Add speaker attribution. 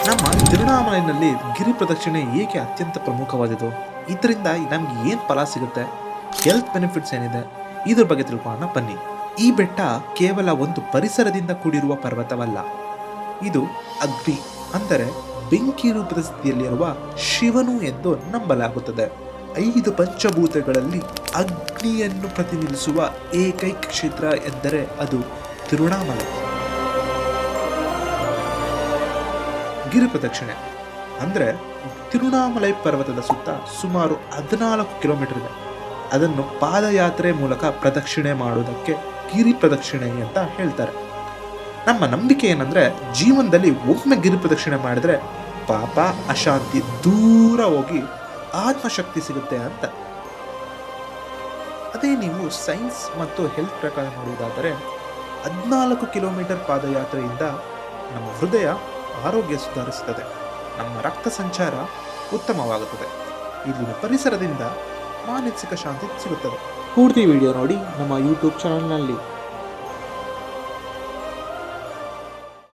Speaker 1: ನಮ್ಮ ತಿರುವಣ್ಣಾಮಲೈನಲ್ಲಿ ಗಿರಿ ಪ್ರದಕ್ಷಿಣೆ ಏಕೆ ಅತ್ಯಂತ ಪ್ರಮುಖವಾದದ್ದು, ಇದರಿಂದ ನಮ್ಗೆ ಏನು ಫಲ ಸಿಗುತ್ತೆ, ಹೆಲ್ತ್ ಬೆನಿಫಿಟ್ಸ್ ಏನಿದೆ, ಇದ್ರ ಬಗ್ಗೆ ತಿಳ್ಕೊಳ್ಳೋಣ ಬನ್ನಿ. ಈ ಬೆಟ್ಟ ಕೇವಲ ಒಂದು ಪರಿಸರದಿಂದ ಕೂಡಿರುವ ಪರ್ವತವಲ್ಲ, ಇದು ಅಗ್ನಿ ಅಂದರೆ ಬೆಂಕಿ ರೂಪದ ಸ್ಥಿತಿಯಲ್ಲಿರುವ ಶಿವನು ಎಂದು ನಂಬಲಾಗುತ್ತದೆ. 5 ಪಂಚಭೂತಗಳಲ್ಲಿ ಅಗ್ನಿಯನ್ನು ಪ್ರತಿನಿಧಿಸುವ ಏಕೈಕ ಕ್ಷೇತ್ರ ಎಂದರೆ ಅದು ತಿರುವಣ್ಣಾಮಲೈ. ಗಿರಿ ಪ್ರದಕ್ಷಿಣೆ ಅಂದರೆ ತಿರುವಣ್ಣಾಮಲೈ ಪರ್ವತದ ಸುತ್ತ ಸುಮಾರು 14 ಕಿಲೋಮೀಟರ್ ಇದೆ. ಅದನ್ನು ಪಾದಯಾತ್ರೆ ಮೂಲಕ ಪ್ರದಕ್ಷಿಣೆ ಮಾಡುವುದಕ್ಕೆ ಗಿರಿ ಪ್ರದಕ್ಷಿಣೆ ಅಂತ ಹೇಳ್ತಾರೆ. ನಮ್ಮ ನಂಬಿಕೆ ಏನಂದ್ರೆ, ಜೀವನದಲ್ಲಿ ಒಮ್ಮೆ ಗಿರಿ ಪ್ರದಕ್ಷಿಣೆ ಮಾಡಿದ್ರೆ ಪಾಪ ಅಶಾಂತಿ ದೂರ ಹೋಗಿ ಆತ್ಮಶಕ್ತಿ ಸಿಗುತ್ತೆ ಅಂತ. ಅದೇ ನೀವು ಸೈನ್ಸ್ ಮತ್ತು ಹೆಲ್ತ್ ಪ್ರಕಾರ ನೋಡುವುದಾದರೆ 14 ಕಿಲೋಮೀಟರ್ ಪಾದಯಾತ್ರೆಯಿಂದ ನಮ್ಮ ಹೃದಯ ಆರೋಗ್ಯ ಸುಧಾರಿಸುತ್ತದೆ, ನಮ್ಮ ರಕ್ತ ಸಂಚಾರ ಉತ್ತಮವಾಗುತ್ತದೆ, ಇಲ್ಲಿನ ಪರಿಸರದಿಂದ ಮಾನಸಿಕ ಶಾಂತಿ ಸಿಗುತ್ತದೆ. ಪೂರ್ತಿ ವಿಡಿಯೋ ನೋಡಿ ನಮ್ಮ ಯೂಟ್ಯೂಬ್ ಚಾನಲ್ನಲ್ಲಿ.